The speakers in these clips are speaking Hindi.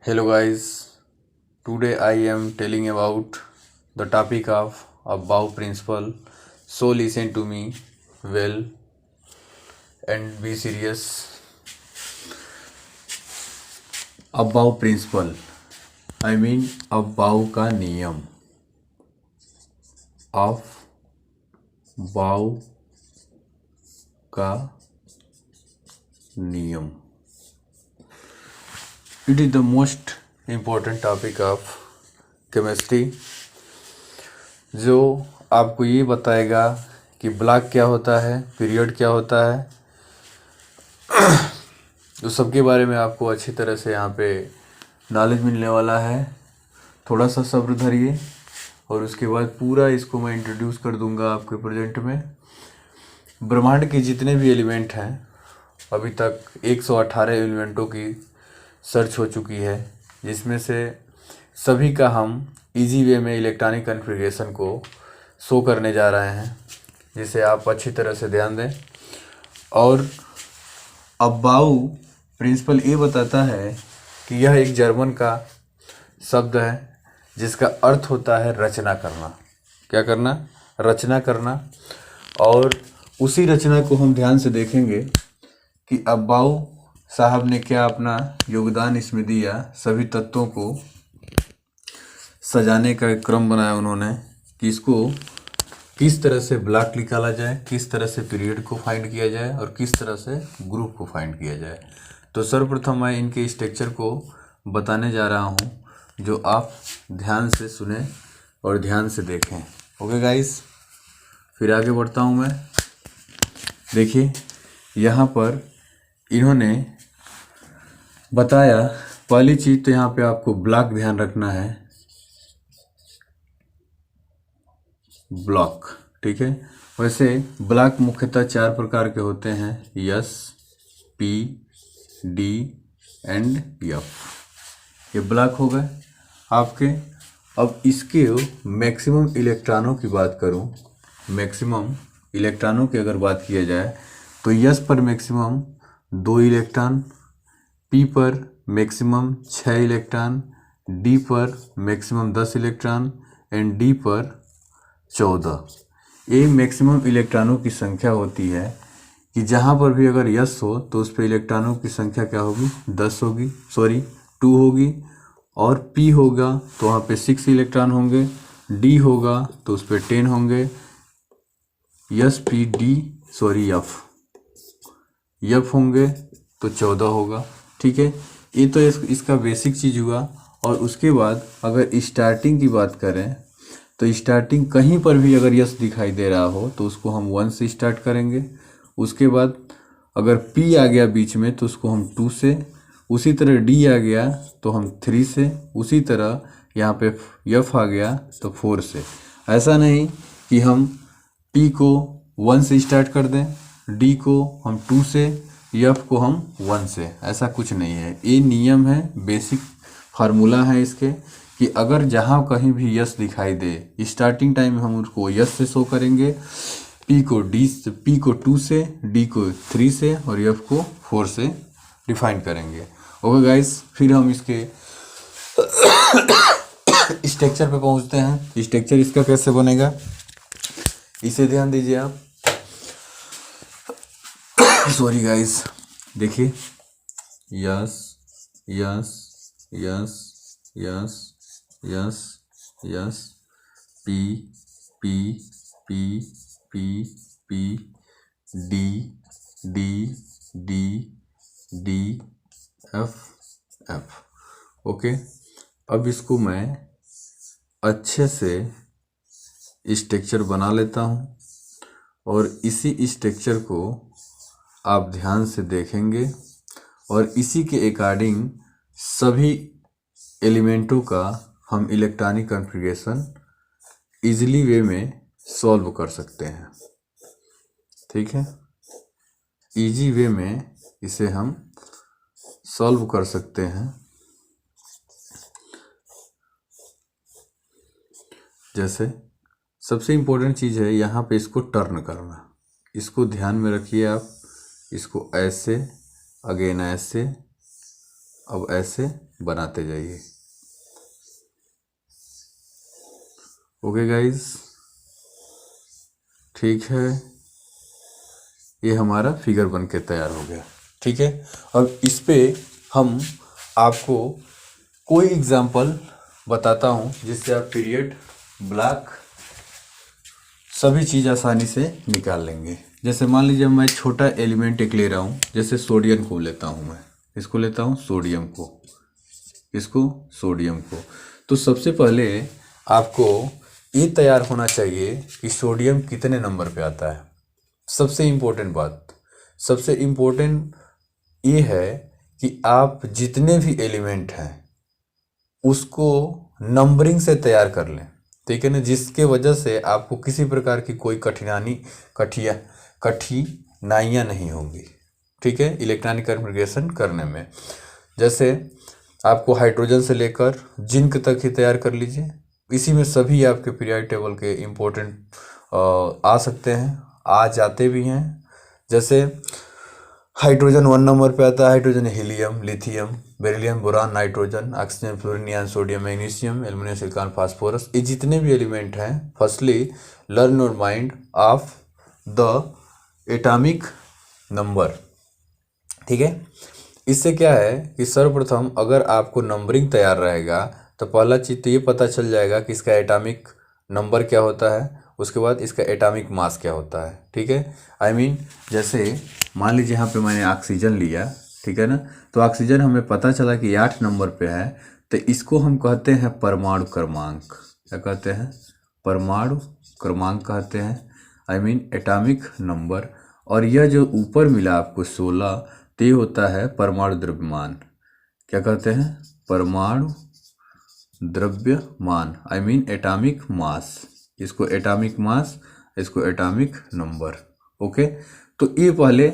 Hello guys, today I am telling about the topic of above principle. So listen to me well and be serious. Above principle, I mean above का नियम. above का नियम. It is the most important topic of chemistry, जो आपको ये बताएगा कि ब्लॉक क्या होता है, पीरियड क्या होता है, तो सबके बारे में आपको अच्छी तरह से यहाँ पे नॉलेज मिलने वाला है. थोड़ा सा सब्र धरिए और उसके बाद पूरा इसको मैं इंट्रोड्यूस कर दूंगा आपके प्रेजेंट में. ब्रह्मांड के जितने भी एलिमेंट हैं, अभी तक 118 एलिमेंटों की सर्च हो चुकी है, जिसमें से सभी का हम इजी वे में इलेक्ट्रॉनिक कॉन्फ़िगरेशन को शो करने जा रहे हैं, जिसे आप अच्छी तरह से ध्यान दें. और अबाउ प्रिंसिपल ये बताता है कि यह एक जर्मन का शब्द है जिसका अर्थ होता है रचना करना. क्या करना? रचना करना. और उसी रचना को हम ध्यान से देखेंगे कि अबाउ साहब ने क्या अपना योगदान इसमें दिया. सभी तत्वों को सजाने का एक क्रम बनाया उन्होंने कि इसको किस तरह से ब्लॉक निकाला जाए, किस तरह से पीरियड को फाइंड किया जाए और किस तरह से ग्रुप को फाइंड किया जाए. तो सर्वप्रथम मैं इनके स्ट्रक्चर को बताने जा रहा हूँ, जो आप ध्यान से सुने और ध्यान से देखें. ओके गाइस, फिर आगे बढ़ता हूँ मैं. देखिए यहाँ पर इन्होंने बताया, पहली चीज तो यहाँ पे आपको ब्लॉक ध्यान रखना है. ब्लॉक, ठीक है. वैसे ब्लॉक मुख्यतः 4 प्रकार के होते हैं: S, P, D and F. ये ब्लॉक हो गए आपके. अब इसके मैक्सिमम इलेक्ट्रॉनों की बात करूं, मैक्सिमम इलेक्ट्रॉनों की अगर बात किया जाए तो एस पर मैक्सिमम 2 इलेक्ट्रॉन, पी पर मैक्सिमम 6 इलेक्ट्रॉन, डी पर मैक्सिमम 10 इलेक्ट्रॉन एंड डी पर 14. ये मैक्सिमम इलेक्ट्रॉनों की संख्या होती है कि जहाँ पर भी अगर यस हो तो उस पर इलेक्ट्रॉनों की संख्या क्या होगी? 10 होगी, 2 होगी. और पी होगा तो वहाँ पे 6 इलेक्ट्रॉन होंगे. डी होगा तो उस पर 10 होंगे. एस पी डी एफ होंगे तो 14 होगा. ठीक है, ये तो इसका बेसिक चीज़ हुआ. और उसके बाद अगर स्टार्टिंग की बात करें तो स्टार्टिंग कहीं पर भी अगर यस दिखाई दे रहा हो तो उसको हम 1 से स्टार्ट करेंगे. उसके बाद अगर पी आ गया बीच में तो उसको हम 2 से, उसी तरह डी आ गया तो हम 3 से, उसी तरह यहाँ पे एफ आ गया तो 4 से. ऐसा नहीं कि हम पी को 1 से स्टार्ट कर दें, डी को हम 2 से, एफ को हम 1 से. ऐसा कुछ नहीं है. ये नियम है, बेसिक फार्मूला है इसके, कि अगर जहाँ कहीं भी यस दिखाई दे स्टार्टिंग टाइम में हम उसको यस से शो करेंगे, पी को 2 से, डी को 3 से और एफ को 4 से डिफाइन करेंगे. ओके गाइस, फिर हम इसके स्ट्रक्चर पे पहुंचते हैं. स्ट्रक्चर इसका कैसे बनेगा इसे ध्यान दीजिए आप. सॉरी गाइस, देखिए yes yes yes yes yes yes, P P P P P, D D D D, F F. Okay, अब इसको मैं अच्छे से स्ट्रक्चर बना लेता हूँ और इसी स्ट्रक्चर को आप ध्यान से देखेंगे और इसी के अकॉर्डिंग सभी एलिमेंटों का हम इलेक्ट्रॉनिक कॉन्फ़िगरेशन इजीली वे में सॉल्व कर सकते हैं. ठीक है, इजी वे में इसे हम सॉल्व कर सकते हैं. जैसे सबसे इम्पोर्टेंट चीज़ है यहाँ पे इसको टर्न करना. इसको ध्यान में रखिए आप. इसको ऐसे, अगेन ऐसे, अब ऐसे बनाते जाइए। ओके गाइस, ठीक है, ये हमारा फिगर बन के तैयार हो गया। ठीक है, अब इस पे हम आपको कोई एग्जांपल बताता हूँ जिससे आप पीरियड, ब्लॉक, सभी चीज़ आसानी से निकाल लेंगे। जैसे मान लीजिए मैं छोटा एलिमेंट एक ले रहा हूँ, जैसे सोडियम को लेता हूँ, मैं इसको लेता हूँ सोडियम को, इसको सोडियम को। तो सबसे पहले आपको ये तैयार होना चाहिए कि सोडियम कितने नंबर पे आता है। सबसे इम्पोर्टेंट बात, सबसे इम्पोर्टेंट ये है कि आप जितने भी एलिमेंट हैं उसको नंबरिंग से तैयार कर लें, ठीक है ना, जिसके वजह से आपको किसी प्रकार की कोई कठिनाइयाँ नहीं होंगी। ठीक है, इलेक्ट्रॉनिक कन्फिग्रेशन करने में। जैसे आपको हाइड्रोजन से लेकर जिंक तक ही तैयार कर लीजिए, इसी में सभी आपके पीरियोडिक टेबल के इम्पोर्टेंट आ सकते हैं, आ जाते भी हैं। जैसे हाइड्रोजन 1 नंबर पे आता है, hydrogen helium, lithium, beryllium, boron, nitrogen, oxygen, fluorine, neon, sodium, magnesium, aluminium, silicon, phosphorus, ये जितने भी एलिमेंट हैं, firstly learn your mind of the atomic number. ठीक है, इससे क्या है कि सर्वप्रथम अगर आपको नंबरिंग तैयार रहेगा तो पहला चीज़ तो ये पता चल जाएगा कि इसका एटॉमिक नंबर क्या होता है, उसके बाद इसका एटॉमिक मास क्या होता है। ठीक है, आई मीन जैसे मान लीजिए यहाँ पे मैंने ऑक्सीजन लिया, ठीक है ना, तो ऑक्सीजन हमें पता चला कि 8 नंबर पे है, तो इसको हम कहते हैं परमाणु क्रमांक। क्या कहते हैं? परमाणु क्रमांक कहते हैं, आई मीन एटॉमिक नंबर। और यह जो ऊपर मिला आपको 16, तो ये होता है परमाणु द्रव्यमान। क्या कहते हैं? परमाणु द्रव्यमान, आई मीन एटॉमिक मास। इसको एटॉमिक मास, इसको एटॉमिक नंबर। ओके, तो ये पहले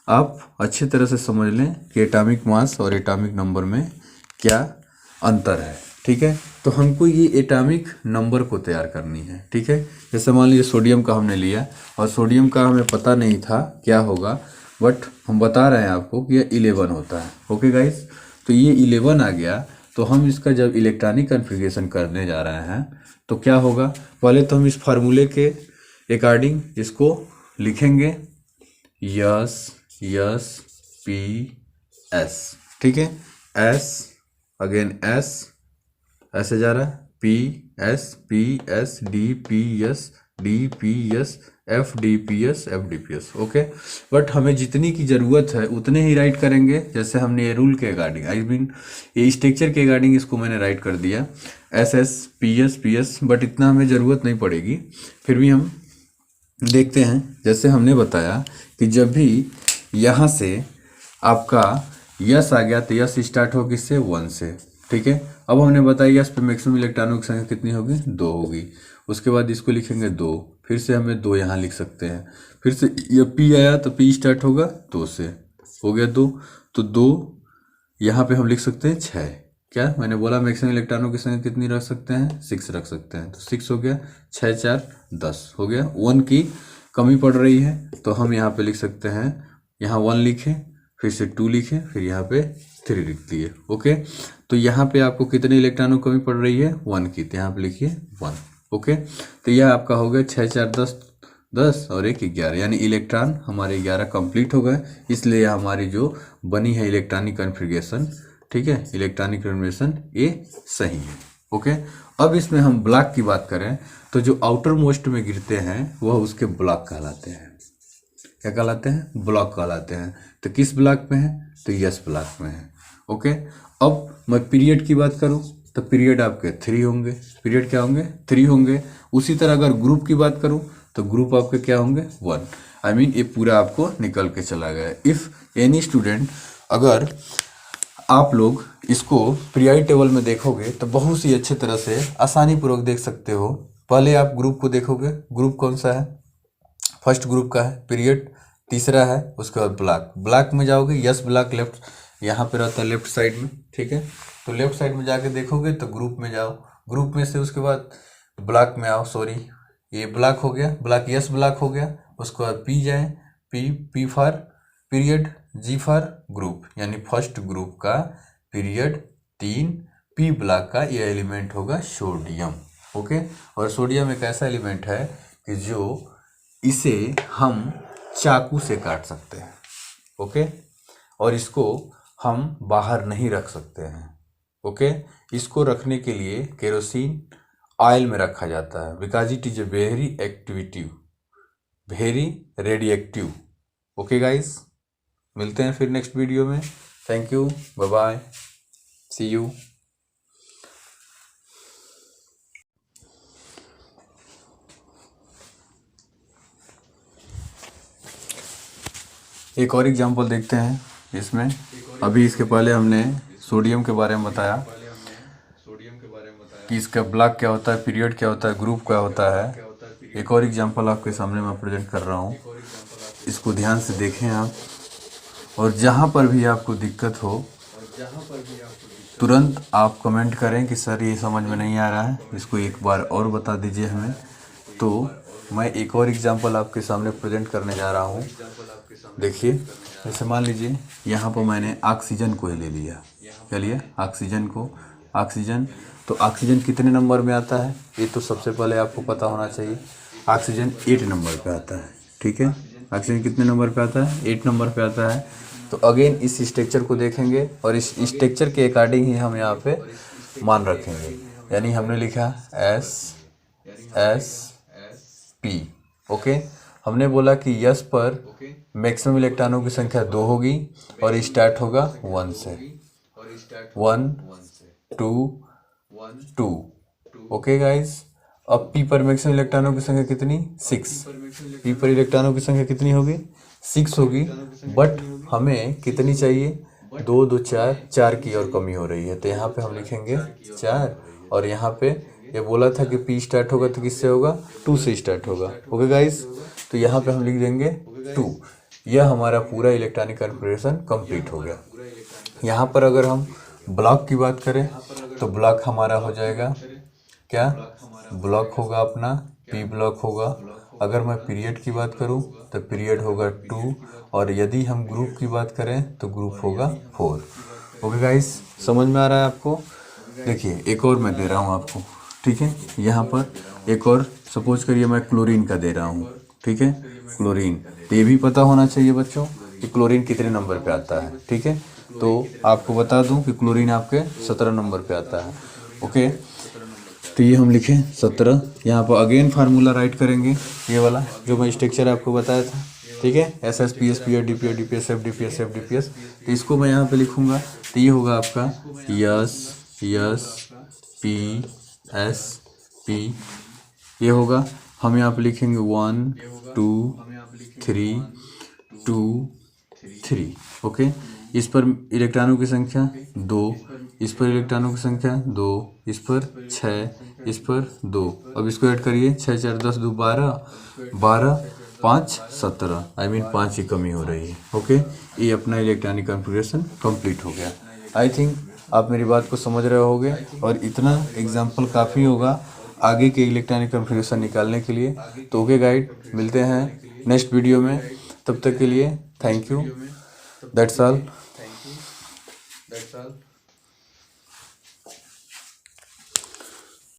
आप अच्छी तरह से समझ लें कि एटॉमिक मास और एटॉमिक नंबर में क्या अंतर है। ठीक है, तो हमको ये एटॉमिक नंबर को तैयार करनी है। ठीक है, जैसे मान लीजिए सोडियम का हमने लिया और सोडियम का हमें पता नहीं था क्या होगा, बट हम बता रहे हैं आपको कि ये 11 होता है। ओके गाइस, तो ये 11 आ गया, तो हम इसका जब इलेक्ट्रॉनिक कन्फिग्रेशन करने जा रहे हैं तो क्या होगा, पहले तो हम इस फार्मूले के अकॉर्डिंग इसको लिखेंगे, यस यस पी एस। ठीक है, एस अगेन एस, ऐसे जा रहा है, P S D P S F D P S. Okay, but हमें जितनी की ज़रूरत है उतने ही राइट करेंगे। जैसे हमने ये रूल के अकॉर्डिंग, आई मीन ये स्ट्रक्चर के अकॉर्डिंग इसको मैंने राइट कर दिया, एस पी एस, बट इतना हमें ज़रूरत नहीं पड़ेगी। फिर भी हम देखते हैं, जैसे हमने बताया कि जब भी यहाँ से आपका यस आ गया तो यस स्टार्ट हो किससे? 1 से। ठीक है, अब हमने बताया यस पे मैक्सिमम इलेक्ट्रॉनों की संख्या कितनी होगी? 2 होगी। उसके बाद इसको लिखेंगे 2, फिर से हमें 2 यहाँ लिख सकते हैं, फिर से ये पी आया तो पी स्टार्ट होगा 2 से, हो गया 2, तो 2 यहाँ पे हम लिख सकते हैं 6। क्या मैंने बोला? मैक्सिमम इलेक्ट्रॉनों की संख्या कितनी रख सकते हैं? 6 रख सकते हैं, तो 6 हो गया, 6 4 10 हो गया। 1 की कमी पड़ रही है तो हम यहाँ पे लिख सकते हैं, यहाँ 1 लिखें, फिर से 2 लिखें, फिर यहाँ पे 3 लिख दिए। ओके, तो यहाँ पे आपको कितने इलेक्ट्रॉनों की कमी पड़ रही है? 1 की, तो यहाँ पे लिखिए 1। ओके, तो यह आपका हो गया 6 4 10 और 1 11, यानी इलेक्ट्रॉन हमारे 11 कंप्लीट हो गए। इसलिए हमारी जो बनी है इलेक्ट्रॉनिक कन्फिग्रेशन, ठीक है, इलेक्ट्रॉनिक कन्फिग्रेशन ये सही है। ओके, अब इसमें हम ब्लॉक की बात करें तो जो आउटर मोस्ट में गिरते हैं वह उसके ब्लॉक कहलाते हैं। क्या कहलाते हैं? ब्लॉक कहलाते हैं। तो किस ब्लॉक में है? तो यस ब्लॉक में है। ओके, अब मैं पीरियड की बात करूं तो पीरियड आपके 3 होंगे। पीरियड क्या होंगे? 3 होंगे। उसी तरह अगर ग्रुप की बात करूं तो ग्रुप आपके क्या होंगे? 1। आई मीन ये पूरा आपको निकल के चला गया। इफ़ एनी स्टूडेंट, अगर आप लोग इसको पीरियड टेबल में देखोगे तो बहुत सी अच्छे तरह से आसानी पूर्वक देख सकते हो। पहले आप ग्रुप को देखोगे, ग्रुप कौन सा है? फर्स्ट ग्रुप का है पीरियड, तीसरा है, उसके बाद ब्लॉक। ब्लॉक में जाओगे, यस ब्लॉक लेफ्ट यहाँ पे रहता है लेफ्ट साइड में। ठीक है, तो लेफ्ट साइड में जाके देखोगे तो ग्रुप में जाओ, ग्रुप में से उसके बाद ब्लॉक में आओ। सॉरी, ये ब्लॉक हो गया, ब्लॉक यस ब्लॉक हो गया। उसके बाद पी जाए, P for period, G for group, यानी फर्स्ट ग्रुप का पीरियड 3 पी ब्लॉक का ये एलिमेंट होगा सोडियम। ओके, और सोडियम एक ऐसा एलिमेंट है कि जो इसे हम चाकू से काट सकते हैं। ओके, और इसको हम बाहर नहीं रख सकते हैं। ओके, इसको रखने के लिए केरोसिन ऑयल में रखा जाता है because it is a very radioactive. Okay guys, मिलते हैं फिर नेक्स्ट वीडियो में। Thank you, bye bye, see you. एक और एग्जांपल देखते हैं इसमें। अभी इसके पहले हमने सोडियम के बारे में बताया कि इसका ब्लॉक क्या होता है, पीरियड क्या होता है, ग्रुप क्या होता है। एक और एग्जांपल आपके सामने मैं प्रेजेंट कर रहा हूँ, इसको ध्यान से देखें आप। और जहाँ पर भी आपको दिक्कत हो तुरंत आप कमेंट करें कि सर ये समझ में नहीं आ रहा है, इसको एक बार और बता दीजिए हमें। तो मैं एक और एग्जांपल आपके सामने प्रेजेंट करने जा रहा हूँ। देखिए, जैसे मान लीजिए यहाँ पर मैंने ऑक्सीजन को ही ले लिया। क्या लिया? ऑक्सीजन को। ऑक्सीजन, तो ऑक्सीजन कितने नंबर में आता है ये तो सबसे पहले आपको पता होना चाहिए। ऑक्सीजन 8 नंबर पे आता है। ठीक है, ऑक्सीजन कितने नंबर पे आता है? 8 नंबर पे आता है। तो अगेन इस स्ट्रक्चर को देखेंगे और इस स्ट्रक्चर के अकॉर्डिंग ही हम यहाँ पे मान रखेंगे। यानी हमने लिखा S ओके, हमने बोला कि यस पर मैक्सिमम इलेक्ट्रॉनों की संख्या 2 होगी और स्टार्ट होगा 1 से। 1 2 2। ओके गाइस, अब पी पर मैक्सिमम इलेक्ट्रॉनों की संख्या कितनी? 6। पी पर इलेक्ट्रॉनों की संख्या कितनी होगी? 6 होगी। बट हमें कितनी चाहिए? 2 2 4 की और कमी हो रही है, तो यहाँ पे हम लिखेंगे 4। और यहाँ पे ये बोला था कि पी स्टार्ट होगा तो किससे होगा? 2 से स्टार्ट होगा। ओके गाइस, तो यहाँ पे हम लिख देंगे 2। यह हमारा पूरा इलेक्ट्रॉनिक कॉन्फ़िगरेशन कंप्लीट हो गया। यहाँ पर अगर हम ब्लॉक की बात करें तो ब्लॉक हमारा हो जाएगा क्या? ब्लॉक होगा अपना पी ब्लॉक होगा। अगर मैं पीरियड की बात करूं तो पीरियड होगा 2, और यदि हम ग्रुप की बात करें तो ग्रुप होगा 4। ओके गाइस, समझ में आ रहा है आपको? देखिए, एक और मैं दे रहा हूं आपको। ठीक है, यहाँ पर एक और सपोज करिए मैं क्लोरीन का दे रहा हूँ। ठीक है, क्लोरीन, तो ये भी पता होना चाहिए बच्चों कि क्लोरीन कितने नंबर पे आता है। ठीक है, तो आपको बता दूं कि क्लोरीन आपके 17 नंबर पे आता है। ओके, तो ये हम लिखें 17। यहाँ पर अगेन फार्मूला राइट करेंगे, ये वाला जो मैं स्ट्रक्चर आपको बताया था। ठीक है, SSPS PS DPS DPS FDPS FDPS, तो इसको मैं यहाँ पे लिखूँगा। तो ये होगा आपका SSPSP, ये होगा। हम यहाँ पे लिखेंगे 1 2 3 2 3। ओके, इस पर इलेक्ट्रॉनों की संख्या 2, इस पर इलेक्ट्रॉनों की संख्या 2, इस पर 6, इस पर 2। अब इसको ऐड करिए, 6 4 10 2 12, 12 5 17, आई मीन 5 की कमी हो रही है। ओके, ये अपना इलेक्ट्रॉनिक कॉन्फ़िगरेशन कंप्लीट हो गया। आई थिंक आप मेरी बात को समझ रहे होगे, और इतना एग्जाम्पल काफ़ी होगा आगे के इलेक्ट्रॉनिक कॉन्फ़िगरेशन निकालने के लिए। तो ओके गाइड, मिलते हैं नेक्स्ट वीडियो में। तब तक के लिए थैंक यू, दैट्स ऑल।